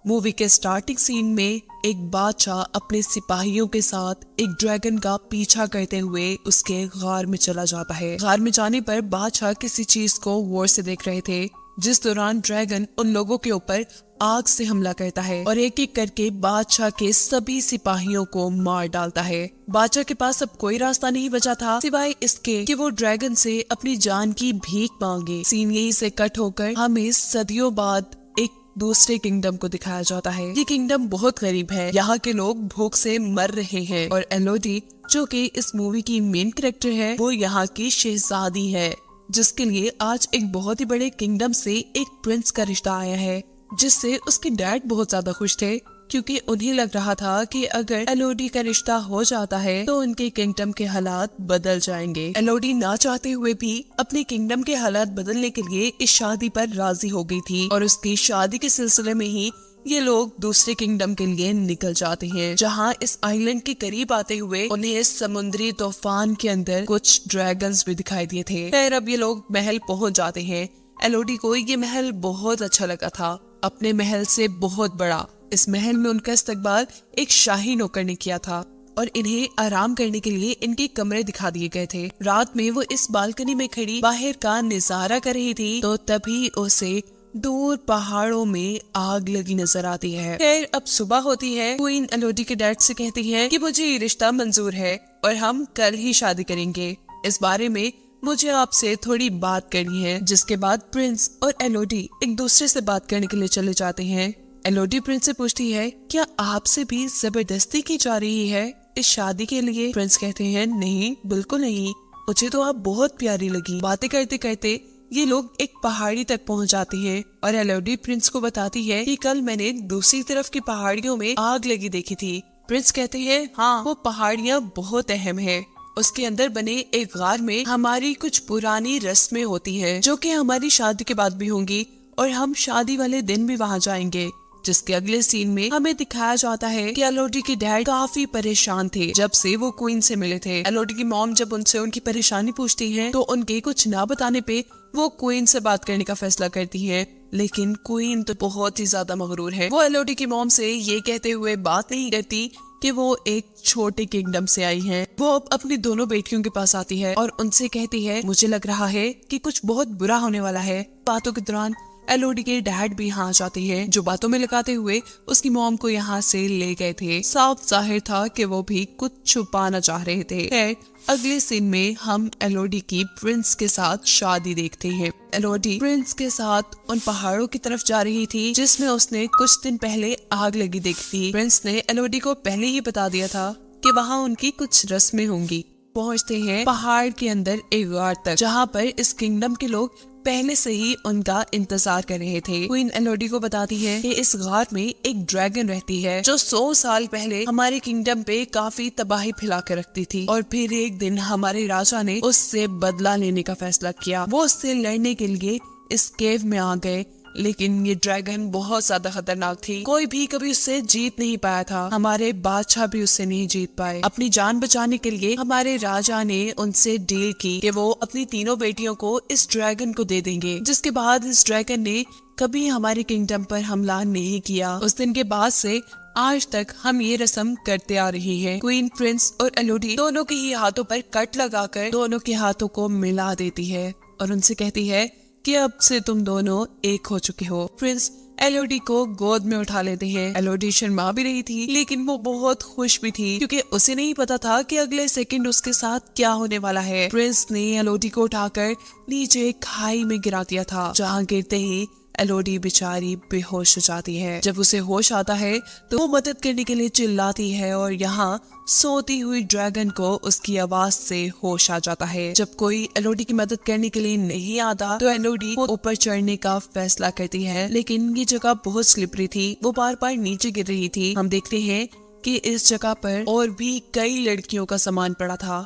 Movie के starting scene में एक बादशाह अपने सिपाहियों के साथ एक ड्रैगन का पीछा करते हुए उसके गार में चला जाता है। गार में जाने पर बादशाह किसी चीज को गौर से देख रहे थे, जिस दौरान ड्रैगन उन लोगों के ऊपर आग से हमला करता है और एक एक करके बादशाह के सभी सिपाहियों को मार डालता है। बादशाह के पास अब कोई रास्ता नहीं बचा था सिवाय इसके कि वो ड्रैगन से अपनी जान की भीख मांगे। सीन यही से कट होकर हमें सदियों बाद एक दूसरे किंगडम को दिखाया जाता है। ये किंगडम बहुत गरीब है, यहाँ के लोग भूख से मर रहे हैं और एलोडी जो कि इस मूवी की मेन कैरेक्टर है, वो यहाँ की शहजादी है, जिसके लिए आज एक बहुत ही बड़े किंगडम से एक प्रिंस का रिश्ता आया है, जिससे उसके डैड बहुत ज्यादा खुश थे क्योंकि उन्हें लग रहा था कि अगर एलोडी का रिश्ता हो जाता है तो उनके किंगडम के हालात बदल जाएंगे। एलोडी ना चाहते हुए भी अपने किंगडम के हालात बदलने के लिए इस शादी पर राजी हो गई थी और उसकी शादी के सिलसिले में ही ये लोग दूसरे किंगडम के लिए निकल जाते हैं, जहाँ इस आइलैंड के करीब आते हुए उन्हें समुद्री तूफान के अंदर कुछ ड्रैगन्स भी दिखाई दिए थे। फिर अब ये लोग महल पहुंच जाते हैं। एलोडी को ये महल बहुत अच्छा लगा था, अपने महल से बहुत बड़ा। इस महल में उनका इस्तकबाल एक शाही नौकर ने किया था और इन्हें आराम करने के लिए इनके कमरे दिखा दिए गए थे। रात में वो इस बालकनी में खड़ी बाहर का नजारा कर रही थी तो तभी उसे दूर पहाड़ों में आग लगी नजर आती है। खैर अब सुबह होती है। क्वीन एलोडी के डैड से कहती है कि मुझे ये रिश्ता मंजूर है और हम कल ही शादी करेंगे। इस बारे में मुझे आपसे थोड़ी बात करनी है। जिसके बाद प्रिंस और एलोडी एक दूसरे से बात करने के लिए चले जाते हैं। एलोडी प्रिंस से पूछती है, क्या आपसे भी जबरदस्ती की जा रही है इस शादी के लिए? प्रिंस कहते हैं, नहीं बिल्कुल नहीं, मुझे तो आप बहुत प्यारी लगी। बातें करते करते ये लोग एक पहाड़ी तक पहुंच जाते हैं और एलोडी प्रिंस को बताती है कि कल मैंने दूसरी तरफ की पहाड़ियों में आग लगी देखी थी। प्रिंस कहते हैं, हाँ वो पहाड़ियाँ बहुत अहम है। उसके अंदर बने एक गार में हमारी कुछ पुरानी रस्में होती हैं, जो कि हमारी शादी के बाद भी होंगी और हम शादी वाले दिन भी वहाँ जाएंगे। जिसके अगले सीन में हमें दिखाया जाता है कि एलोडी के डैड काफी परेशान थे जब से वो क्वीन से मिले थे। एलोडी की मॉम जब उनसे उनकी परेशानी पूछती है तो उनके कुछ ना बताने पे वो क्वीन से बात करने का फैसला करती है, लेकिन क्वीन तो बहुत ही ज्यादा मगरूर है। वो एलोडी की मॉम से ये कहते हुए बात नहीं करती कि वो एक छोटे किंगडम से आई हैं। वो अब अपनी दोनों बेटियों के पास आती है और उनसे कहती है, मुझे लग रहा है कि कुछ बहुत बुरा होने वाला है। बातों के दौरान एलोडी के डैड भी यहाँ जाते हैं, जो बातों में लगाते हुए उसकी मॉम को यहाँ से ले गए थे। साफ जाहिर था कि वो भी कुछ छुपाना चाह रहे थे। खैर अगले सीन में हम एलोडी की प्रिंस के साथ शादी देखते हैं। एलोडी प्रिंस के साथ उन पहाड़ों की तरफ जा रही थी जिसमें उसने कुछ दिन पहले आग लगी देखी थी। प्रिंस ने एलोडी को पहले ही बता दिया था कि वहाँ उनकी कुछ रस्में होंगी। पहुँचते हैं पहाड़ के अंदर एक गार तक, जहाँ पर इस किंगडम के लोग पहले से ही उनका इंतजार कर रहे थे। क्वीन एलोडी को बताती है कि इस गार में एक ड्रैगन रहती है जो 100 साल पहले हमारे किंगडम पे काफी तबाही फैला कर रखती थी और फिर एक दिन हमारे राजा ने उससे बदला लेने का फैसला किया। वो उससे लड़ने के लिए इस केव में आ गए, लेकिन ये ड्रैगन बहुत ज्यादा खतरनाक थी। कोई भी कभी उससे जीत नहीं पाया था। हमारे बादशाह भी उससे नहीं जीत पाए। अपनी जान बचाने के लिए हमारे राजा ने उनसे डील की कि वो अपनी तीनों बेटियों को इस ड्रैगन को दे देंगे, जिसके बाद इस ड्रैगन ने कभी हमारे किंगडम पर हमला नहीं किया। उस दिन के बाद से आज तक हम ये रस्म करते आ रही हैं। क्वीन प्रिंस और एलोडी दोनों के ही हाथों पर कट लगाकर दोनों के हाथों को मिला देती है और उनसे कहती है कि अब से तुम दोनों एक हो चुके हो। प्रिंस एलोडी को गोद में उठा लेते हैं। एलोडी शर्मा भी रही थी, लेकिन वो बहुत खुश भी थी क्योंकि उसे नहीं पता था कि अगले सेकंड उसके साथ क्या होने वाला है। प्रिंस ने एलोडी को उठाकर नीचे खाई में गिरा दिया था, जहाँ गिरते ही एलोडी बेचारी बेहोश हो जाती है। जब उसे होश आता है तो वो मदद करने के लिए चिल्लाती है और यहाँ सोती हुई ड्रैगन को उसकी आवाज से होश आ जाता है। जब कोई एलोडी की मदद करने के लिए नहीं आता तो एलोडी ऊपर चढ़ने का फैसला करती है, लेकिन ये जगह बहुत स्लिपरी थी। वो बार बार नीचे गिर रही थी। हम देखते हैं कि इस जगह पर और भी कई लड़कियों का सामान पड़ा था।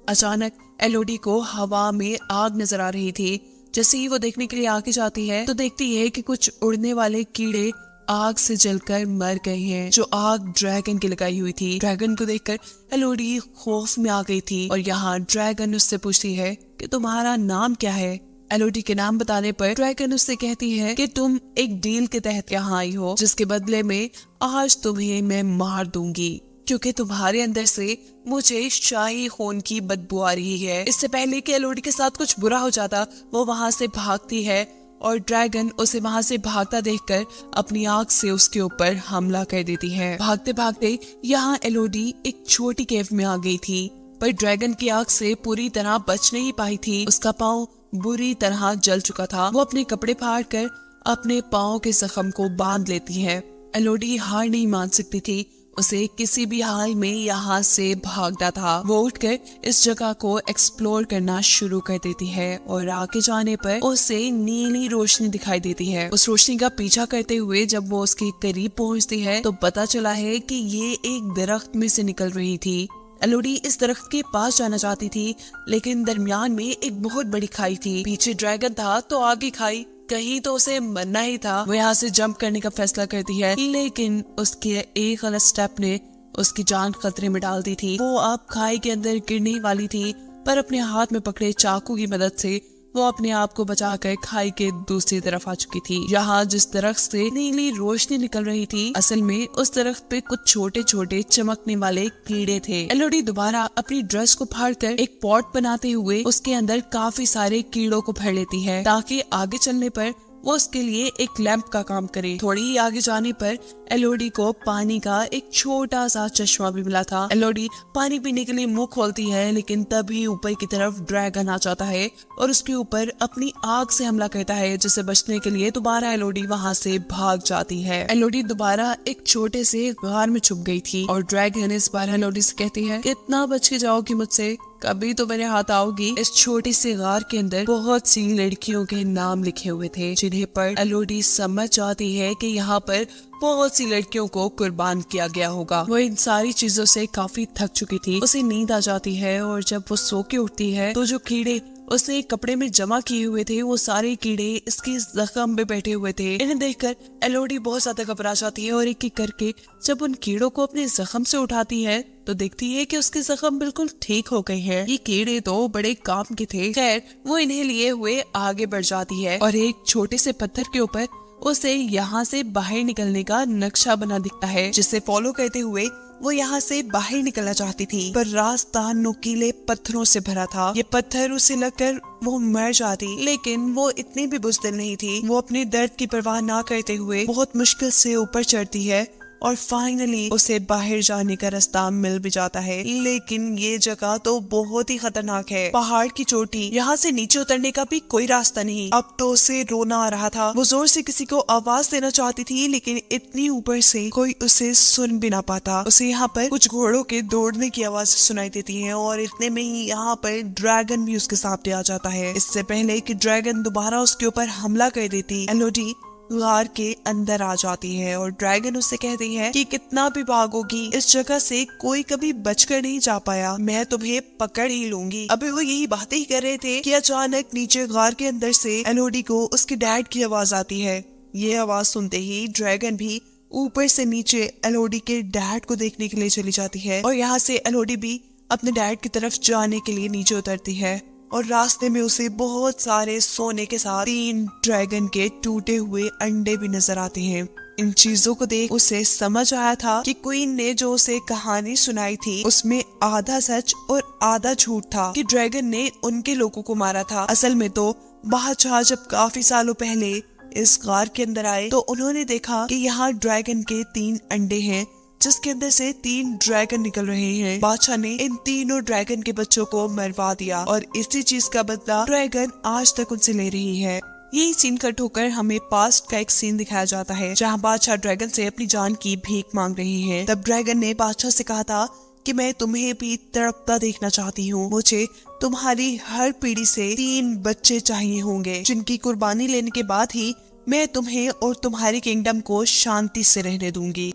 अचानक एलोडी को हवा में आग नजर आ रही थी। जैसे ही वो देखने के लिए आगे जाती है तो देखती है कि कुछ उड़ने वाले कीड़े आग से जलकर मर गए हैं, जो आग ड्रैगन की लगाई हुई थी। ड्रैगन को देखकर एलोडी खौफ में आ गई थी और यहाँ ड्रैगन उससे पूछती है कि तुम्हारा नाम क्या है। एलोडी के नाम बताने पर ड्रैगन उससे कहती है कि तुम एक डील के तहत यहाँ आई हो, जिसके बदले में आज तुम्हें मैं मार दूंगी क्योंकि तुम्हारे अंदर से मुझे शाही खून की बदबू आ रही है। इससे पहले कि एलोडी के साथ कुछ बुरा हो जाता, वो वहाँ से भागती है और ड्रैगन उसे वहाँ से भागता देखकर अपनी आग से उसके ऊपर हमला कर देती है। भागते भागते यहाँ एलोडी एक छोटी केव में आ गई थी, पर ड्रैगन की आग से पूरी तरह बच नहीं पाई थी। उसका पाँव बुरी तरह जल चुका था। वो अपने कपड़े फाड़ कर अपने पाँव के जख्म को बांध लेती है। एलोडी हार नहीं मान सकती थी, उसे किसी भी हाल में यहाँ से भागना था। वो उठकर इस जगह को एक्सप्लोर करना शुरू कर देती है और आगे जाने पर उसे नीली रोशनी दिखाई देती है। उस रोशनी का पीछा करते हुए जब वो उसके करीब पहुँचती है तो पता चला है कि ये एक दरख्त में से निकल रही थी। एलोडी इस दरख्त के पास जाना चाहती थी, लेकिन दरमियान में एक बहुत बड़ी खाई थी। पीछे ड्रैगन था तो आगे खाई, कहीं तो उसे मरना ही था। वो यहाँ से जंप करने का फैसला करती है, लेकिन उसके एक गलत स्टेप ने उसकी जान खतरे में डाल दी थी। वो अब खाई के अंदर गिरने वाली थी, पर अपने हाथ में पकड़े चाकू की मदद से वो अपने आप को बचाकर खाई के दूसरी तरफ आ चुकी थी। यहाँ जिस दरख्त से नीली रोशनी निकल रही थी, असल में उस दरख्त पे कुछ छोटे छोटे चमकने वाले कीड़े थे। एलोडी दोबारा अपनी ड्रेस को फाड़कर एक पॉट बनाते हुए उसके अंदर काफी सारे कीड़ों को भर लेती है, ताकि आगे चलने पर वो उसके लिए एक लैंप का काम करे। थोड़ी ही आगे जाने पर एलोडी को पानी का एक छोटा सा चश्मा भी मिला था। एलोडी पानी पीने के लिए मुंह खोलती है, लेकिन तभी ऊपर की तरफ ड्रैगन आ जाता है और उसके ऊपर अपनी आग से हमला करता है, जिससे बचने के लिए दोबारा एलोडी वहाँ से भाग जाती है। एलोडी दोबारा एक छोटे से गार में छुप गई थी और ड्रैगन इस बार एलोडी से कहती है, कितना बच के जाओगी मुझसे, कभी तो मेरे हाथ आओगी। इस छोटी सी गार के अंदर बहुत सी लड़कियों के नाम लिखे हुए थे, जिन्हें पर एलोडी समझ जाती है कि यहाँ पर बहुत सी लड़कियों को कुर्बान किया गया होगा। वो इन सारी चीजों से काफी थक चुकी थी। उसे नींद आ जाती है और जब वो सो के उठती है तो जो कीड़े उसने कपड़े में जमा किए हुए थे, वो सारे कीड़े इसके जख्म में बैठे हुए थे। इन्हें देखकर एलोडी बहुत ज्यादा घबरा जाती है और एक एक करके जब उन कीड़ों को अपने जख्म से उठाती है तो देखती है कि उसके जख्म बिल्कुल ठीक हो गए हैं। ये कीड़े तो बड़े काम के थे। खैर, वो इन्हें लिए हुए आगे बढ़ जाती है और एक छोटे से पत्थर के ऊपर उसे यहाँ से बाहर निकलने का नक्शा बना दिखता है, जिसे फॉलो करते हुए वो यहाँ से बाहर निकलना चाहती थी, पर रास्ता नुकीले पत्थरों से भरा था। ये पत्थर उसे लगकर वो मर जाती, लेकिन वो इतनी भी बुज़दिल नहीं थी। वो अपने दर्द की परवाह ना करते हुए बहुत मुश्किल से ऊपर चढ़ती है और फाइनली उसे बाहर जाने का रास्ता मिल भी जाता है। लेकिन ये जगह तो बहुत ही खतरनाक है। पहाड़ की चोटी, यहाँ से नीचे उतरने का भी कोई रास्ता नहीं। अब तो उसे रोना आ रहा था। वो जोर से किसी को आवाज देना चाहती थी, लेकिन इतनी ऊपर से कोई उसे सुन भी ना पाता। उसे यहाँ पर कुछ घोड़ों के दौड़ने की आवाज सुनाई देती है और इतने में ही यहाँ पर ड्रैगन भी उसके सामने आ जाता है। इससे पहले कि ड्रैगन दोबारा उसके ऊपर हमला कर देती, एलोडी गार के अंदर आ जाती है और ड्रैगन उससे कहती है कि कितना भी भागोगी, इस जगह से कोई कभी बचकर नहीं जा पाया, मैं तुम्हें पकड़ ही लूंगी। अभी वो यही बातें ही कर रहे थे कि अचानक नीचे गार के अंदर से एलोडी को उसके डैड की आवाज आती है। ये आवाज सुनते ही ड्रैगन भी ऊपर से नीचे एलोडी के डैड को देखने के लिए चली जाती है और यहाँ से एलोडी भी अपने डैड की तरफ जाने के लिए नीचे उतरती है और रास्ते में उसे बहुत सारे सोने के साथ 3 ड्रैगन के टूटे हुए अंडे भी नजर आते हैं। इन चीजों को देख उसे समझ आया था कि क्वीन ने जो उसे कहानी सुनाई थी उसमें आधा सच और आधा झूठ था, कि ड्रैगन ने उनके लोगों को मारा था। असल में तो बादशाह जब काफी सालों पहले इस गार के अंदर आए तो उन्होंने देखा कि यहाँ ड्रैगन के 3 अंडे हैं, जिसके अंदर से 3 ड्रैगन निकल रहे हैं। बादशाह ने इन तीनों ड्रैगन के बच्चों को मरवा दिया और इसी चीज का बदला ड्रैगन आज तक उनसे ले रही है। यही सीन कट होकर हमें पास्ट का एक सीन दिखाया जाता है, जहाँ बादशाह ड्रैगन से अपनी जान की भीख मांग रही है। तब ड्रैगन ने बादशाह से कहा था कि मैं तुम्हें भी तड़पता देखना चाहती हूँ, मुझे तुम्हारी हर पीढ़ी से 3 बच्चे चाहिए होंगे, जिनकी कुर्बानी लेने के बाद ही मैं तुम्हें और तुम्हारी किंगडम को शांति से रहने दूंगी।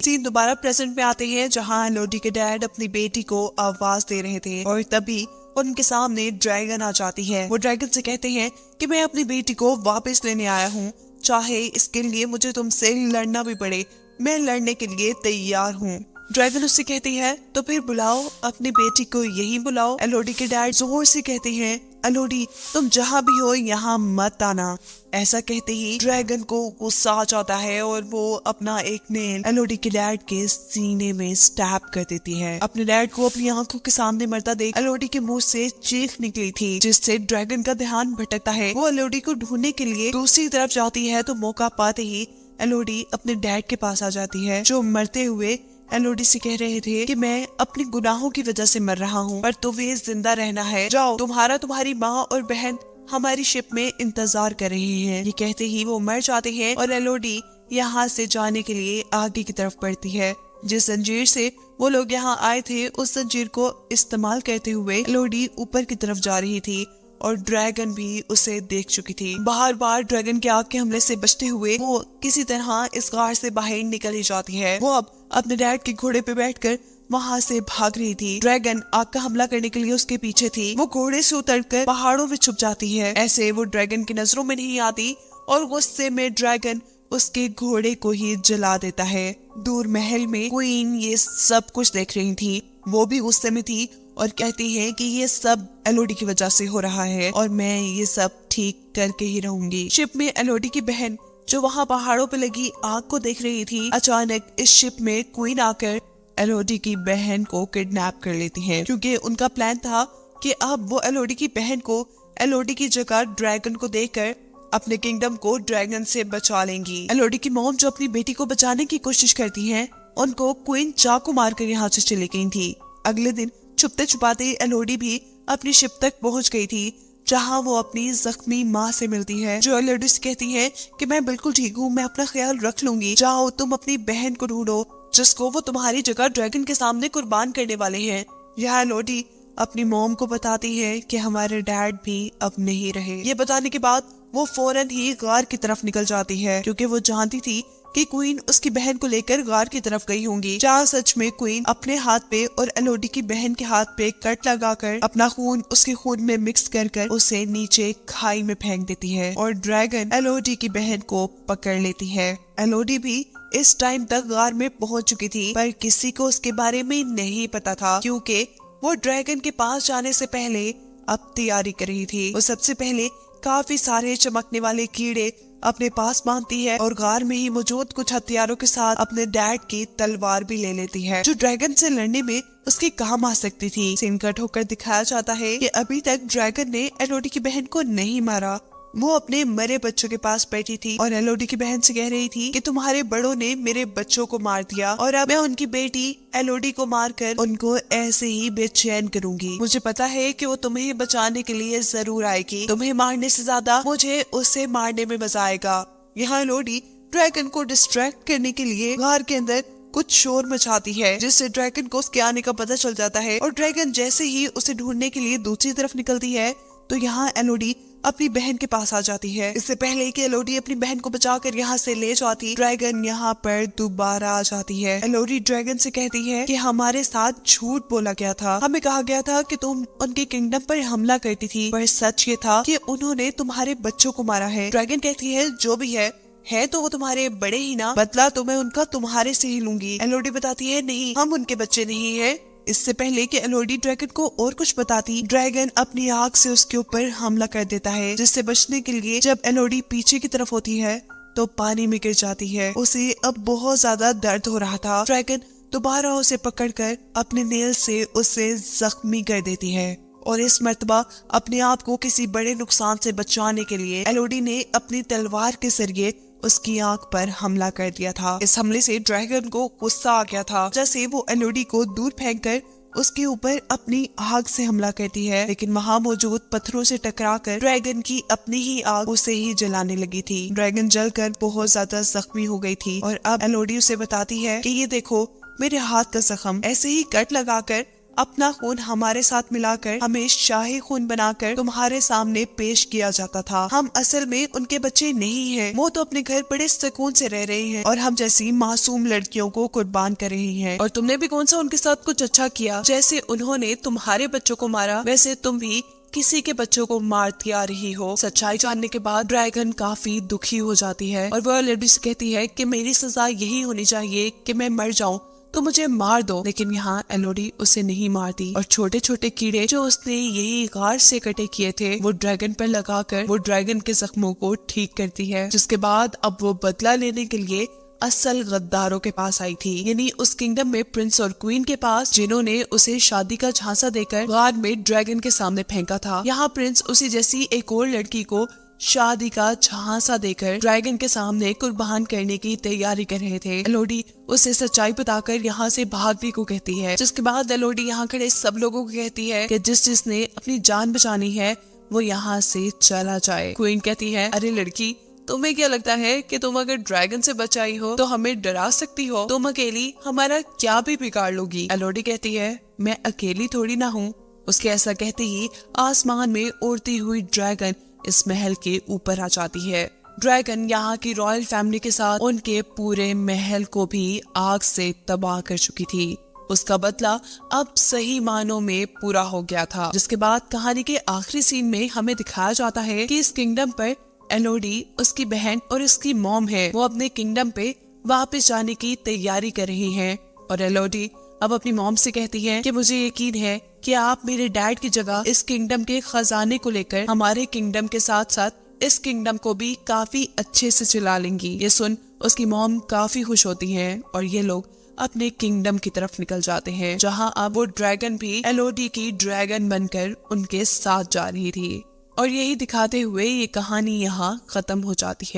सीन दोबारा प्रेजेंट में आते हैं, जहाँ एलोडी के डैड अपनी बेटी को आवाज दे रहे थे और तभी उनके सामने ड्रैगन आ जाती है। वो ड्रैगन से कहते हैं कि मैं अपनी बेटी को वापस लेने आया हूँ, चाहे इसके लिए मुझे तुमसे लड़ना भी पड़े, मैं लड़ने के लिए तैयार हूँ। ड्रैगन उससे कहती है तो फिर बुलाओ अपनी बेटी को, यही बुलाओ। एलोडी के डैड जोर से कहते हैं एलोडी तुम जहाँ भी हो यहाँ मत आना। ऐसा कहते ही ड्रैगन को गुस्सा आ जाता है और वो अपना एक नेल एलोडी के डैड के सीने में स्टैब कर देती है। अपने डैड को अपनी आंखों के सामने मरता देख एलोडी के मुंह से चीख निकली थी, जिससे ड्रैगन का ध्यान भटकता है। वो एलोडी को ढूंढने के लिए दूसरी तरफ जाती है तो मौका पाते ही एलोडी अपने डैड के पास आ जाती है, जो मरते हुए एलोडी से कह रहे थे कि मैं अपने गुनाहों की वजह से मर रहा हूँ, पर तुम्हें जिंदा रहना है। जाओ, तुम्हारी माँ और बहन हमारी शिप में इंतजार कर रही हैं। ये कहते ही वो मर जाते हैं और एलोडी यहाँ से जाने के लिए आगे की तरफ बढ़ती है। जिस जंजीर से वो लोग यहाँ आए थे उस जंजीर को इस्तेमाल करते हुए एलोडी ऊपर की तरफ जा रही थी और ड्रैगन भी उसे देख चुकी थी। बार बार ड्रैगन के आग के हमले से बचते हुए वो किसी तरह इस गार से बाहर निकल ही जाती है। वो अब अपने डैड के घोड़े पे बैठकर वहाँ से भाग रही थी। ड्रैगन आग का हमला करने के लिए उसके पीछे थी। वो घोड़े से उतरकर पहाड़ों में छुप जाती है। ऐसे वो ड्रैगन की नजरों में नहीं आती और गुस्से में ड्रैगन उसके घोड़े को ही जला देता है। दूर महल में क्वीन ये सब कुछ देख रही थी। वो भी गुस्से में थी और कहती है कि ये सब एलोडी की वजह से हो रहा है और मैं ये सब ठीक करके ही रहूंगी। शिप में एलोडी की बहन जो वहाँ पहाड़ों पे लगी आग को देख रही थी, अचानक इस शिप में क्वीन आकर एलोडी की बहन को किडनैप कर लेती है, क्योंकि उनका प्लान था कि अब वो एलोडी की बहन को एलोडी की जगह ड्रैगन को देकर अपने किंगडम को ड्रैगन से बचा लेंगी। एलोडी की मॉम जो अपनी बेटी को बचाने की कोशिश करती है, उनको क्वीन चाकू मारकर यहाँ से चली गई थी। अगले दिन छुपते छुपाते एलोडी भी अपनी शिप तक पहुंच गई थी, जहां वो अपनी जख्मी माँ से मिलती है, जो एलोडी से कहती है कि मैं बिल्कुल ठीक हूँ, मैं अपना ख्याल रख लूंगी। जाओ, तुम अपनी बहन को ढूंढो जिसको वो तुम्हारी जगह ड्रैगन के सामने कुर्बान करने वाले हैं। यह एलोडी अपनी मॉम को बताती है कि हमारे डैड भी अब नहीं रहे। ये बताने के बाद वो फौरन ही गार की तरफ निकल जाती है, क्योंकि वो जानती थी कि क्वीन उसकी बहन को लेकर गार की तरफ गई होंगी। जहाँ सच में क्वीन अपने हाथ पे और एलोडी की बहन के हाथ पे कट लगाकर अपना खून उसके खून में मिक्स कर उसे नीचे खाई में फेंक देती है और ड्रैगन एलोडी की बहन को पकड़ लेती है। एलोडी भी इस टाइम तक गार में पहुंच चुकी थी, पर किसी को उसके बारे में नहीं पता था, क्योंकि वो ड्रैगन के पास जाने से पहले अब तैयारी कर रही थी। वो सबसे पहले काफी सारे चमकने वाले कीड़े अपने पास बांधती है और गार में ही मौजूद कुछ हथियारों के साथ अपने डैड की तलवार भी ले लेती है, जो ड्रैगन से लड़ने में उसके काम आ सकती थी। सीन कट होकर दिखाया जाता है कि अभी तक ड्रैगन ने एलोडी की बहन को नहीं मारा। वो अपने मरे बच्चों के पास बैठी थी और एलोडी की बहन से कह रही थी कि तुम्हारे बड़ों ने मेरे बच्चों को मार दिया और अब मैं उनकी बेटी एलोडी को मारकर उनको ऐसे ही बेचैन करूंगी। मुझे पता है कि वो तुम्हें बचाने के लिए जरूर आएगी। तुम्हें मारने से ज्यादा मुझे उसे मारने में मजा आएगा। यहाँ एलोडी ड्रैगन को डिस्ट्रैक्ट करने के लिए गार के अंदर कुछ शोर मचाती है, जिससे ड्रैगन को उसके आने का पता चल जाता है और ड्रैगन जैसे ही उसे ढूंढने के लिए दूसरी तरफ निकलती है तो यहाँ एलोडी अपनी बहन के पास आ जाती है। इससे पहले कि एलोडी अपनी बहन को बचाकर यहाँ से ले जाती, ड्रैगन यहाँ पर दोबारा आ जाती है। एलोडी ड्रैगन से कहती है कि हमारे साथ झूठ बोला गया था, हमें कहा गया था कि तुम उनके किंगडम पर हमला करती थी, पर सच ये था कि उन्होंने तुम्हारे बच्चों को मारा है। ड्रैगन कहती है जो भी है तो वो तुम्हारे बड़े ही ना, बदला तो मैं उनका तुम्हारे से ही लूंगी। एलोडी बताती है नहीं, हम उनके बच्चे नहीं है। इससे पहले कि एलोडी ड्रैगन को और कुछ बताती, ड्रैगन अपनी आग से उसके ऊपर हमला कर देता है, जिससे बचने के लिए जब एलोडी पीछे की तरफ होती है तो पानी में गिर जाती है। उसे अब बहुत ज्यादा दर्द हो रहा था। ड्रैगन दोबारा उसे पकड़कर अपने नेल से उसे जख्मी कर देती है और इस मर्तबा अपने आप को किसी बड़े नुकसान से बचाने के लिए एलोडी ने अपनी तलवार के जरिए उसकी आंख पर हमला कर दिया था। इस हमले से ड्रैगन को गुस्सा आ गया था, जैसे वो एलोडी को दूर फेंककर उसके ऊपर अपनी आग से हमला करती है, लेकिन वहाँ मौजूद पत्थरों से टकराकर ड्रैगन की अपनी ही आग उसे ही जलाने लगी थी। ड्रैगन जलकर बहुत ज्यादा जख्मी हो गई थी और अब एलोडी उसे बताती है कि ये देखो मेरे हाथ का जख्म, ऐसे ही कट लगाकर अपना खून हमारे साथ मिलाकर हमें शाही खून बनाकर तुम्हारे सामने पेश किया जाता था। हम असल में उनके बच्चे नहीं हैं। वो तो अपने घर बड़े सुकून से रह रहे हैं और हम जैसी मासूम लड़कियों को कुर्बान कर रही हैं। और तुमने भी कौन सा उनके साथ कुछ अच्छा किया? जैसे उन्होंने तुम्हारे बच्चों को मारा, वैसे तुम भी किसी के बच्चों को मारती आ रही हो। सच्चाई जानने के बाद ड्रैगन काफी दुखी हो जाती है और वह एलोडी से कहती है कि मेरी सजा यही होनी चाहिए कि मैं मर जाऊं, तो मुझे मार दो। लेकिन यहाँ एलोडी उसे नहीं मारती और छोटे छोटे कीड़े जो उसने यही गार से कटे किए थे वो ड्रैगन पर लगाकर वो ड्रैगन के जख्मों को ठीक करती है। जिसके बाद अब वो बदला लेने के लिए असल गद्दारों के पास आई थी, यानी उस किंगडम में प्रिंस और क्वीन के पास, जिन्होंने उसे शादी का झांसा देकर गार में ड्रैगन के सामने फेंका था। यहाँ प्रिंस उसी जैसी एक और लड़की को शादी का झांसा देकर ड्रैगन के सामने कुर्बान करने की तैयारी कर रहे थे। एलोडी उसे सच्चाई बताकर यहाँ से भागने को कहती है। जिसके बाद एलोडी यहाँ खड़े सब लोगों को कहती है कि जिसने अपनी जान बचानी है वो यहाँ से चला जाए। क्वीन कहती है, अरे लड़की, तुम्हें क्या लगता है कि तुम अगर ड्रैगन से बचाई हो तो हमें डरा सकती हो? तुम अकेली हमारा क्या भी बिगाड़ लोगी। एलोडी कहती है, मैं अकेली थोड़ी ना हूँ। उसके ऐसा कहते ही आसमान में उड़ती हुई ड्रैगन इस महल के ऊपर आ जाती है। ड्रैगन यहाँ की रॉयल फैमिली के साथ उनके पूरे महल को भी आग से तबाह कर चुकी थी। उसका बदला अब सही मानों में पूरा हो गया था। जिसके बाद कहानी के आखिरी सीन में हमें दिखाया जाता है कि इस किंगडम पर एलोडी, उसकी बहन और उसकी मॉम है, वो अपने किंगडम पे वापस जाने की तैयारी कर रही हैं। और एलोडी अब अपनी मॉम से कहती है कि मुझे यकीन है कि आप मेरे डैड की जगह इस किंगडम के खजाने को लेकर हमारे किंगडम के साथ साथ इस किंगडम को भी काफी अच्छे से चला लेंगी। ये सुन उसकी मॉम काफी खुश होती हैं और ये लोग अपने किंगडम की तरफ निकल जाते हैं, जहां अब वो ड्रैगन भी एलोडी की ड्रैगन बनकर उनके साथ जा रही थी। और यही दिखाते हुए ये कहानी यहाँ खत्म हो जाती है।